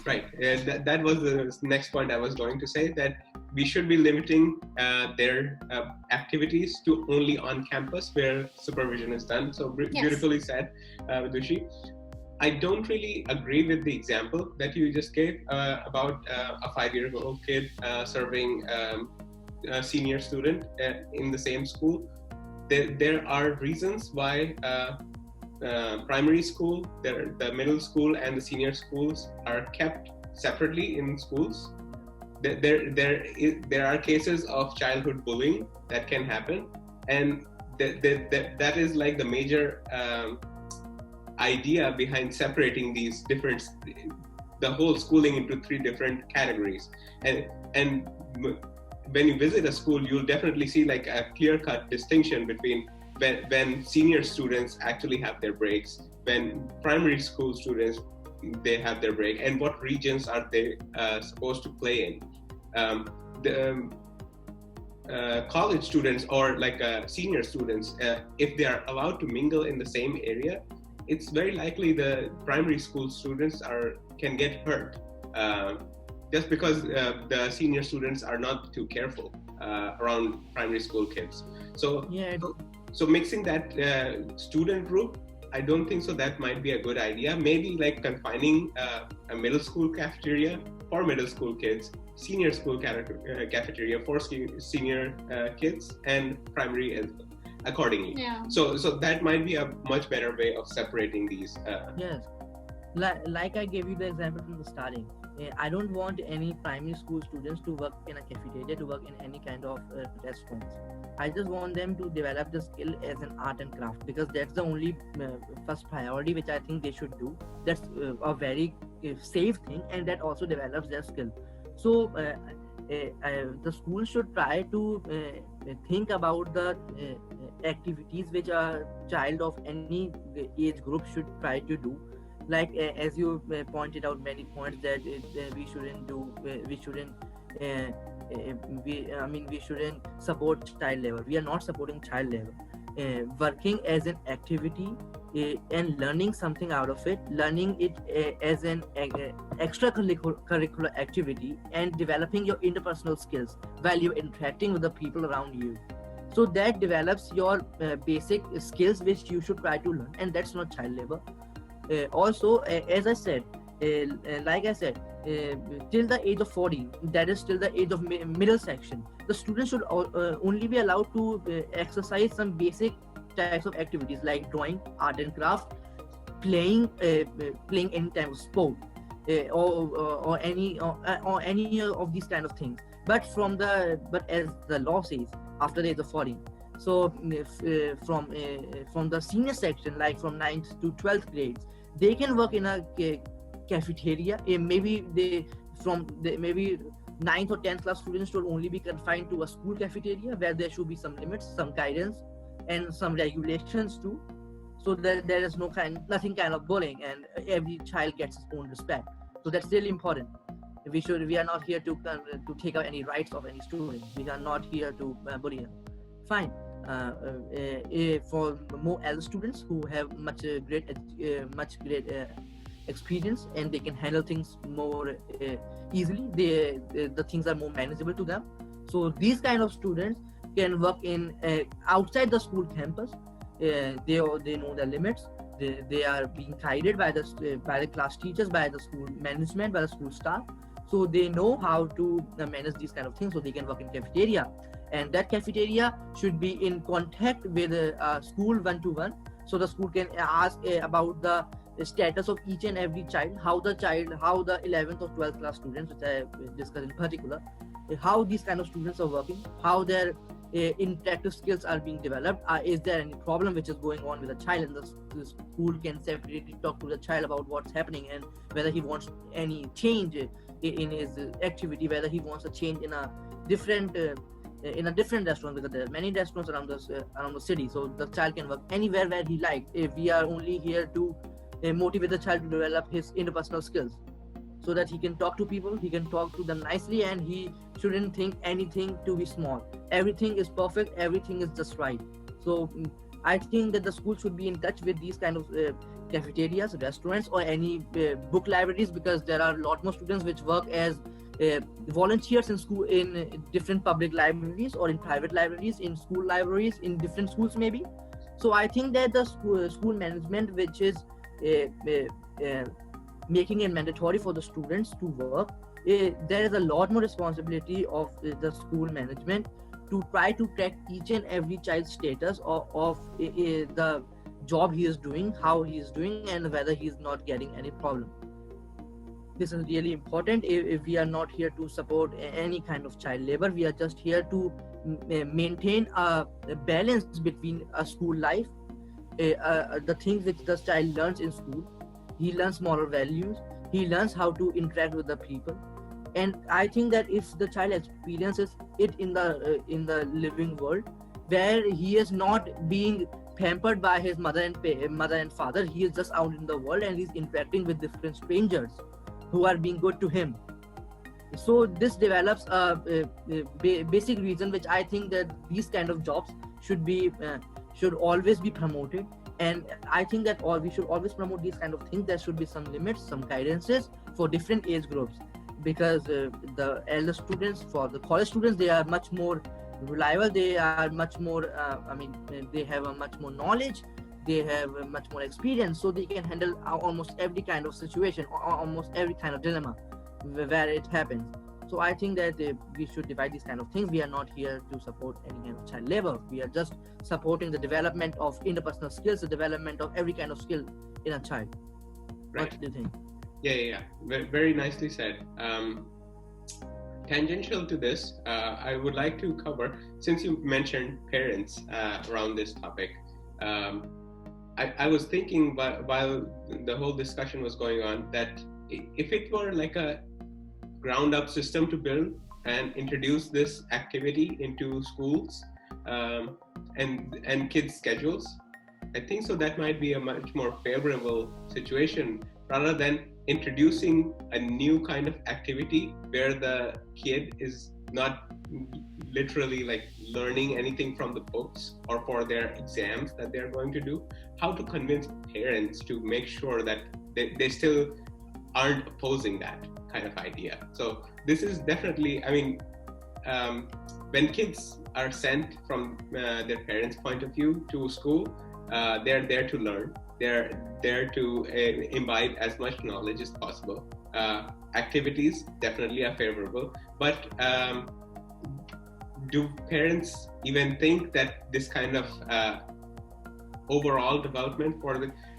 Right. That was the next point I was going to say, that we should be limiting their activities to only on campus where supervision is done. So beautifully said, Vidushi. I don't really agree with the example that you just gave about a 5-year-old kid serving a senior student in the same school. There are reasons why primary school, the middle school, and the senior schools are kept separately in schools. There are cases of childhood bullying that can happen, and that is like the major idea behind separating these the whole schooling into 3 different categories. And when you visit a school, you'll definitely see like a clear-cut distinction between when senior students actually have their breaks, when primary school students they have their break, and what regions are they supposed to play in. College students or like senior students, if they are allowed to mingle in the same area, it's very likely the primary school students can get hurt just because the senior students are not too careful around primary school kids. So mixing that student group, I don't think so. That might be a good idea. Maybe like confining a middle school cafeteria for middle school kids, senior school cafeteria for senior kids, and primary accordingly. Yeah. So that might be a much better way of separating these. Yes. Like I gave you the example from the starting. I don't want any primary school students to work in a cafeteria, to work in any kind of restaurants. I just want them to develop the skill as an art and craft, because that's the only first priority which I think they should do. That's a very safe thing, and that also develops their skill. So the school should try to think about the activities which a child of any age group should try to do. Like as you pointed out many points that we shouldn't support child labor. We are not supporting child labor. Working as an activity and learning something out of it, learning it as an extracurricular activity, and developing your interpersonal skills while you're interacting with the people around you. So that develops your basic skills which you should try to learn, and that's not child labor. Also, as I said, till the age of 14, that is till the age of middle section, the students should only be allowed to exercise some basic types of activities like drawing, art and craft, playing any type of sport, or any of these kind of things. But as the law says, after the age of 14. So from the senior section, like from 9th to 12th grades, they can work in a cafeteria. Maybe 9th or 10th class students should only be confined to a school cafeteria, where there should be some limits, some guidance, and some regulations too, so that there is nothing kind of bullying, and every child gets his own respect. So that's really important. We are not here to take out any rights of any student. We are not here to bully them. Fine. For more elder students who have much great experience, and they can handle things more easily, the things are more manageable to them. So these kind of students can work in outside the school campus. They know the limits. They are being guided by the class teachers, by the school management, by the school staff. So they know how to manage these kind of things, so they can work in cafeteria. And that cafeteria should be in contact with school one-to-one, so the school can ask about the status of each and every child, how the 11th or 12th class students, which I discussed in particular, how these kind of students are working, how their interactive skills are being developed. Is there any problem which is going on with the child, and the school can separately talk to the child about what's happening, and whether he wants any change in his activity, whether he wants a change in a different restaurant, because there are many restaurants around the city. So the child can work anywhere where he likes. If we are only here to motivate the child to develop his interpersonal skills, so that he can talk to people, he can talk to them nicely, and he shouldn't think anything to be small. Everything is perfect, everything is just right. So I think that the school should be in touch with these kind of cafeterias, restaurants, or any book libraries, because there are a lot more students which work as volunteers in school, in different public libraries or in private libraries, in school libraries, in different schools maybe. So I think that the school management, which is making it mandatory for the students to work, there is a lot more responsibility of the school management to try to track each and every child's status of the job he is doing, how he is doing, and whether he is not getting any problem. This is really important. If we are not here to support any kind of child labor, we are just here to maintain a balance between a school life, the things which the child learns in school. He learns moral values, he learns how to interact with the people, and I think that if the child experiences it in the living world, where he is not being pampered by his mother and father, he is just out in the world and he's interacting with different strangers who are being good to him. So this develops a basic reason which I think that these kind of jobs should always be promoted. And I think that we should always promote these kind of things. There should be some limits, some guidances for different age groups, because the elder students, for the college students, they are much more reliable, they are much more they have a much more knowledge, they have a much more experience, so they can handle almost every kind of situation or almost every kind of dilemma where it happens. So I think that we should divide these kind of things. We are not here to support any kind of child labor. We are just supporting the development of interpersonal skills, the development of every kind of skill in a child. Right. What do you think? Yeah. Very nicely said. Tangential to this, I would like to cover, since you mentioned parents around this topic, I was thinking while the whole discussion was going on that if it were like a ground up system to build and introduce this activity into schools and kids' schedules, I think so that might be a much more favorable situation rather than introducing a new kind of activity where the kid is not literally like learning anything from the books or for their exams that they're going to do. How to convince parents to make sure that they still aren't opposing that kind of idea. So this is definitely, when kids are sent from their parents' point of view to school, they're there to learn. They're there to imbibe as much knowledge as possible. Activities definitely are favorable, but do parents even think that this kind of overall development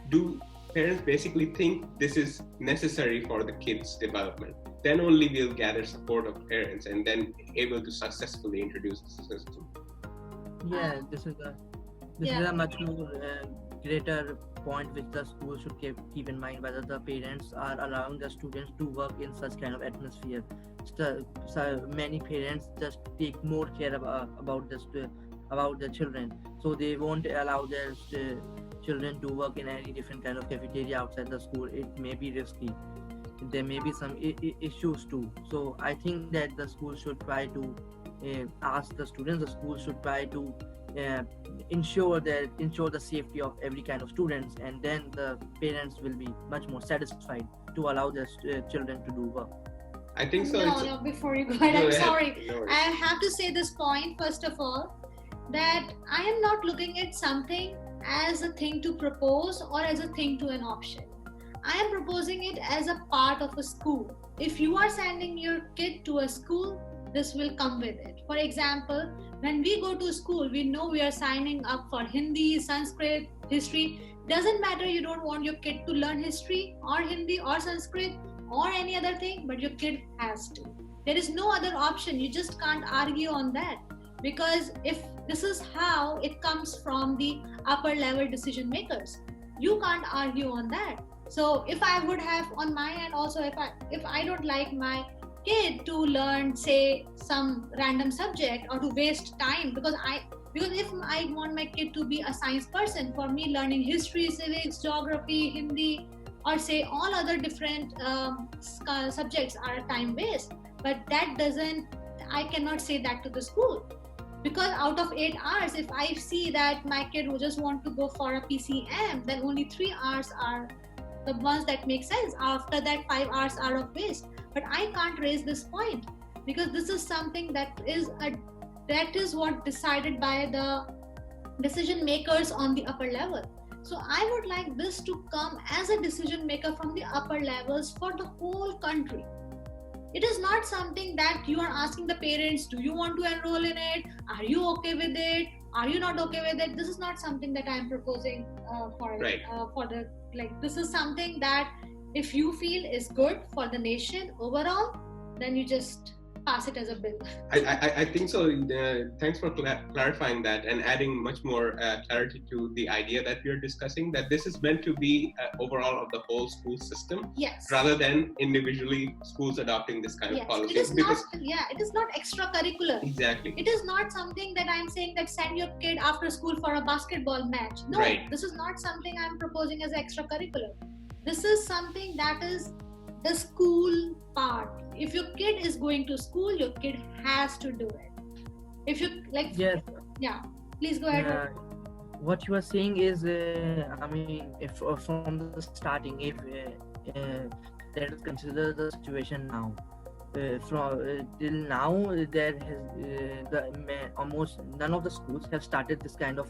do parents basically think this is necessary for the kids' development? Then only we'll gather support of parents and then able to successfully introduce the system. Yeah, this is a much more greater point which the school should keep in mind, whether the parents are allowing the students to work in such kind of atmosphere. So many parents just take more care about the children, so they won't allow their children to work in any different kind of cafeteria outside the school. It may be risky, there may be some issues too. So I think that the school should try to ask the students, the school should try to ensure the safety of every kind of students, and then the parents will be much more satisfied to allow their children to do work. I think so. No, before you go ahead, I'm sorry. No, I have to say this point first of all, that I am not looking at something as a thing to propose or as a thing to an option. I am proposing it as a part of a school. If you are sending your kid to a school, this will come with it. For example, when we go to school, we know we are signing up for Hindi, Sanskrit, history. Doesn't matter, you don't want your kid to learn history or Hindi or Sanskrit or any other thing, but your kid has to. There is no other option. You just can't argue on that, because if this is how it comes from the upper level decision makers, you can't argue on that. So if I would have on my end also, if I don't like my kid to learn, say, some random subject or to waste time, because if I want my kid to be a science person, for me learning history, civics, geography, Hindi, or say all other different subjects are a time waste. But I cannot say that to the school. Because out of 8 hours, if I see that my kid who just want to go for a PCM, then only 3 hours are the ones that make sense. After that, 5 hours are of waste. But I can't raise this point because this is something that is what decided by the decision makers on the upper level. So I would like this to come as a decision maker from the upper levels for the whole country. It is not something that you are asking the parents, do you want to enroll in it? Are you okay with it? Are you not okay with it? This is not something that I am proposing this is something that if you feel is good for the nation overall, then you just pass it as a bill. I think so. Thanks for clarifying that and adding much more clarity to the idea that we are discussing, that this is meant to be overall of the whole school system, yes, rather than individually schools adopting this kind of policy. It is not extracurricular. Exactly. It is not something that I'm saying that send your kid after school for a basketball match. No, This is not something I'm proposing as extracurricular. This is something that is the school part. If your kid is going to school, your kid has to do it. If you like, yes, please go ahead. What you are saying is, if from the starting, if let us consider the situation now. From till now, there has almost none of the schools have started this kind of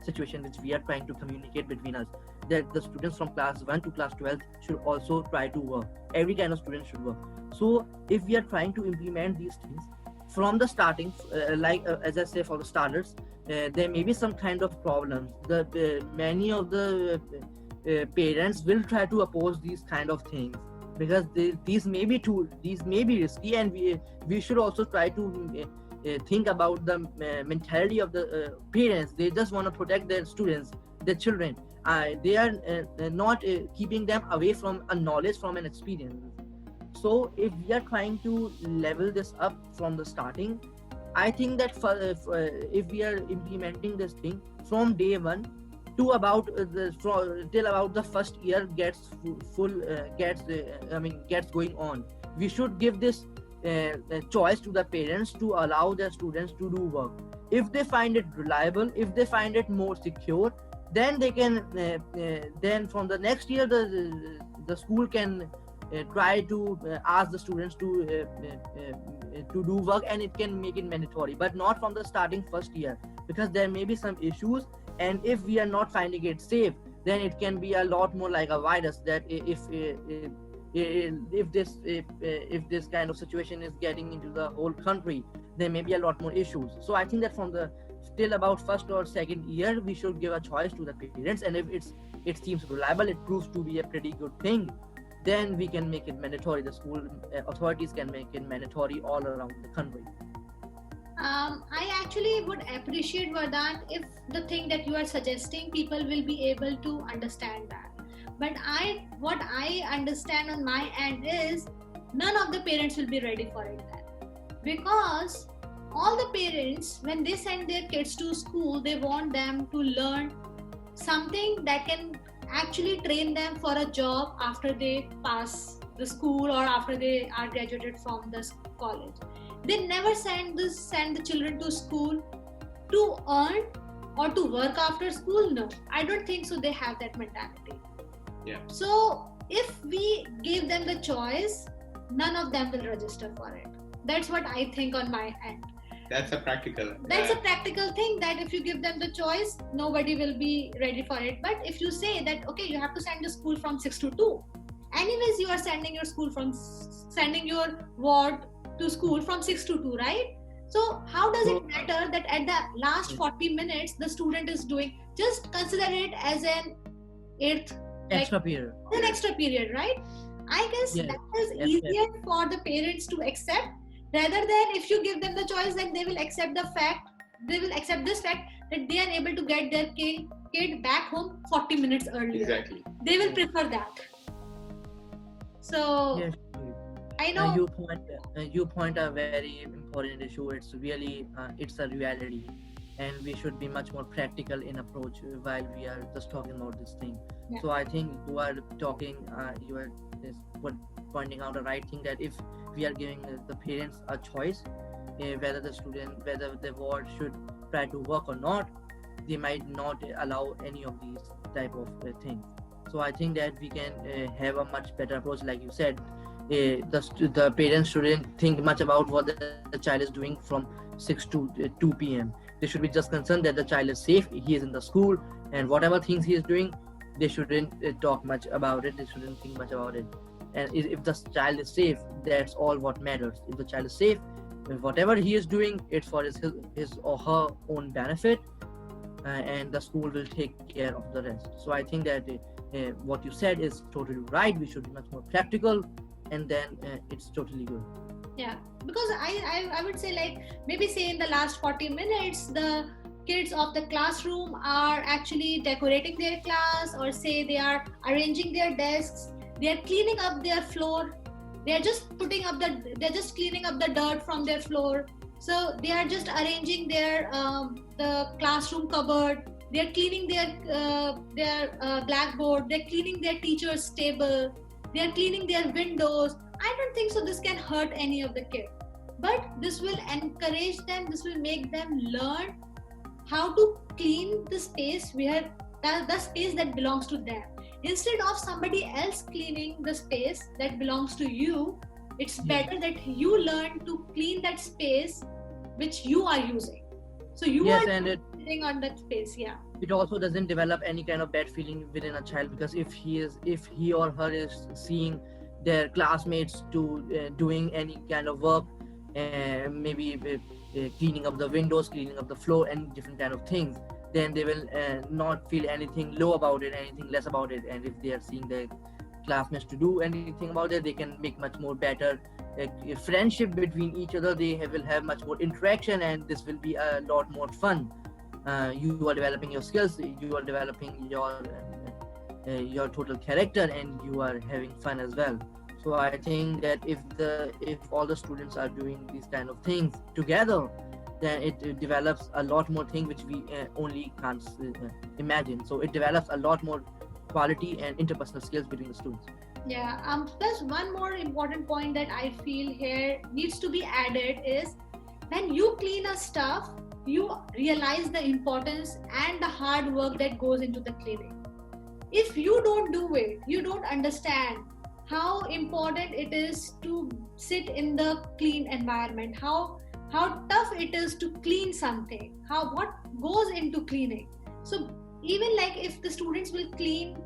situation which we are trying to communicate between us, that the students from class 1 to class 12 should also try to work. Every kind of student should work. So if we are trying to implement these things from the starting, as I say, for the starters, there may be some kind of problems. Many of the parents will try to oppose these kind of things, because these may be risky, and we should also try to think about the mentality of the parents. They just want to protect their students, their children. They are not keeping them away from a knowledge, from an experience. So if we are trying to level this up from the starting, I think that if we are implementing this thing from day one to about till about the first year gets going on, we should give this choice to the parents to allow their students to do work. If they find it reliable, if they find it more secure, then they can then from the next year the school can try to ask the students to do work, and it can make it mandatory, but not from the starting first year, because there may be some issues. And if we are not finding it safe, then it can be a lot more like a virus, that if this kind of situation is getting into the whole country, there may be a lot more issues. So I think that from the till about first or second year, we should give a choice to the parents, and if it seems reliable, it proves to be a pretty good thing, then we can make it mandatory. The school authorities can make it mandatory all around the country. I actually would appreciate, Vardhan, if the thing that you are suggesting, people will be able to understand that. But what I understand on my end is none of the parents will be ready for it then. Because all the parents, when they send their kids to school, they want them to learn something that can actually train them for a job after they pass the school or after they are graduated from the college. They never send the children to school to earn or to work after school. No, I don't think so. They have that mentality. Yeah. So if we give them the choice, none of them will register for it. That's what I think on my end. That's a practical thing, that if you give them the choice, nobody will be ready for it. But if you say that, okay, you have to send the school from 6 to 2. Anyways, you are sending your ward to school from 6 to 2, right? So how does it matter that at the last 40 minutes the student is doing, just consider it as an extra period, right? I guess that is easier for the parents to accept, rather than if you give them the choice, then they will accept this fact that they are able to get their kid back home 40 minutes earlier. Exactly. They will prefer that. So yes, I know you point a very important issue. It's really it's a reality, and we should be much more practical in approach while we are just talking about this thing. So I think you are pointing out the right thing, that if we are giving the parents a choice, whether the ward should try to work or not. They might not allow any of these type of things. So I think that we can have a much better approach, like you said. The parents shouldn't think much about what the child is doing from 6 to 2 p.m. They should be just concerned that the child is safe, he is in the school, and whatever things he is doing, they shouldn't talk much about it, they shouldn't think much about it. And if the child is safe, that's all what matters. If the child is safe, whatever he is doing, it's for his or her own benefit, and the school will take care of the rest. So I think that what you said is totally right. We should be much more practical, and then it's totally good. Yeah, because I would say, like, maybe say in the last 40 minutes, the kids of the classroom are actually decorating their class, or say they are arranging their desks, they are cleaning up their floor, they are just cleaning up the dirt from their floor. So they are just arranging their the classroom cupboard, they are cleaning their blackboard, they're cleaning their teacher's table, they are cleaning their windows. I don't think so this can hurt any of the kid, but this will encourage them, this will make them learn how to clean the space where the space that belongs to them. Instead of somebody else cleaning the space that belongs to you, it's better that you learn to clean that space which you are using. So you are sitting on that space. Yeah. It also doesn't develop any kind of bad feeling within a child, because if he or her is seeing their classmates doing any kind of work, maybe cleaning up the windows, cleaning up the floor, and different kind of things, then they will not feel anything low about it, anything less about it. And if they are seeing their classmates to do anything about it, they can make much more better friendship between each other. They will have much more interaction, and this will be a lot more fun. You are developing your skills, you are developing your total character, and you are having fun as well. So I think that if all the students are doing these kind of things together, then it develops a lot more things which we only can't imagine. So it develops a lot more quality and interpersonal skills between the students. Yeah. Plus one more important point that I feel here needs to be added is, when you clean a stuff, you realize the importance and the hard work that goes into the cleaning. If you don't do it, you don't understand how important it is to sit in the clean environment, how tough it is to clean something, what goes into cleaning. So even like if the students will clean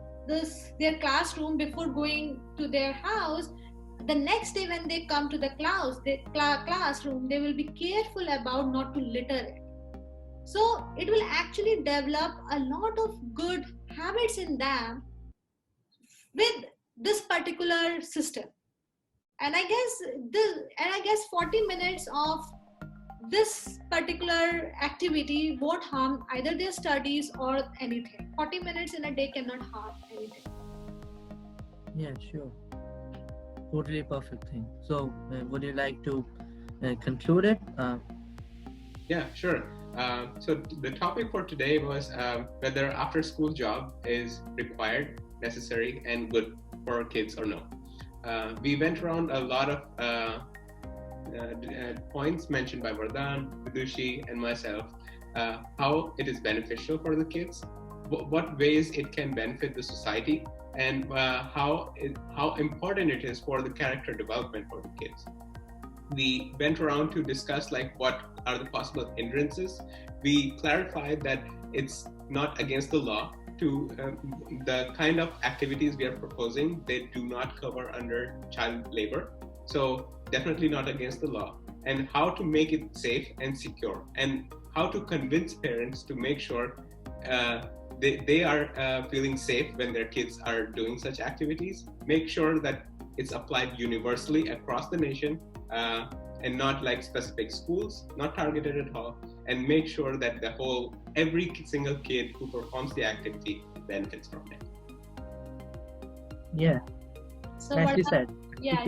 their classroom before going to their house, the next day when they come to the classroom, they will be careful about not to litter it. So it will actually develop a lot of good habits in them with this particular system. And I guess 40 minutes of this particular activity won't harm either their studies or anything. 40 minutes in a day cannot harm anything. Yeah, sure. Totally perfect thing. So would you like to conclude it? Yeah, sure. So the topic for today was whether after-school job is required, necessary, and good for kids or no. We went around a lot of points mentioned by Vardhan, Vidushi, and myself, how it is beneficial for the kids, what ways it can benefit the society, and how important it is for the character development for the kids. We went around to discuss what are the possible hindrances. We clarified that it's not against the law to the kind of activities we are proposing. They do not cover under child labor. So definitely not against the law, and how to make it safe and secure, and how to convince parents to make sure they are feeling safe when their kids are doing such activities. Make sure that it's applied universally across the nation, and not specific schools, not targeted at all, and make sure that every single kid who performs the activity benefits from it. Yeah, so nicely said. Yeah.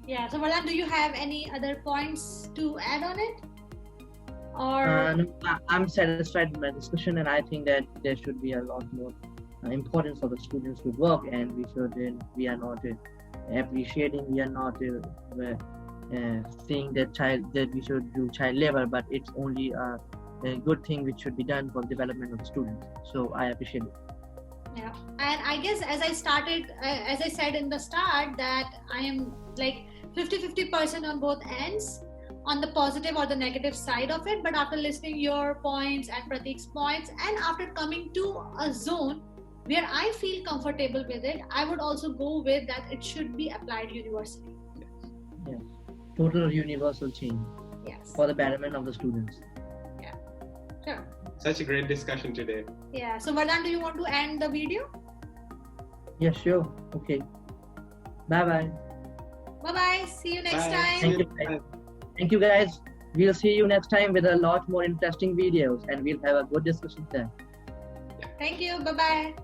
Yeah. So Vardhan, do you have any other points to add on it? Or no, I'm satisfied with my discussion, and I think that there should be a lot more importance for the students to work, and we are not appreciating, we are not saying that we should do child labor, but it's only a good thing which should be done for the development of the students. So I appreciate it. Yeah, and I guess as I said in the start, that I am like 50% on both ends, on the positive or the negative side of it. But after listening your points and Pratik's points, and after coming to a zone where I feel comfortable with it, I would also go with that it should be applied universally. Yes. Total universal change. Yes. For the betterment of the students. Yeah. Sure. Such a great discussion today. Yeah. So Vardhan, do you want to end the video? Yeah, sure. Okay. Bye-bye. Bye-bye. See you next Bye. time. Thank you, guys. Thank you, guys. We'll see you next time with a lot more interesting videos, and we'll have a good discussion then. Thank you. Bye-bye.